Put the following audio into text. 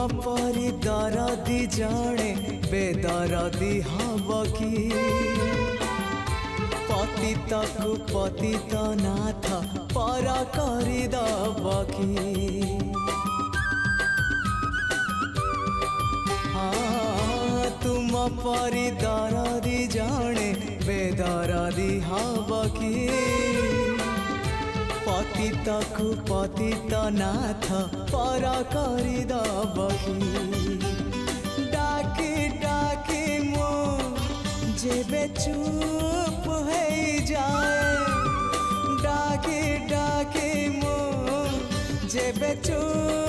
परी दरदी जड़े बेदरदी हब कि पतित को पतित नाथ पर करदब कि तुम परी दरदी जड़े बेदरदी हब कि पतित को पतित नाथ पर करदब कि डाकी डाकी मो जेबे चुप हो जाए डाकी डाकी मो जेबे चुप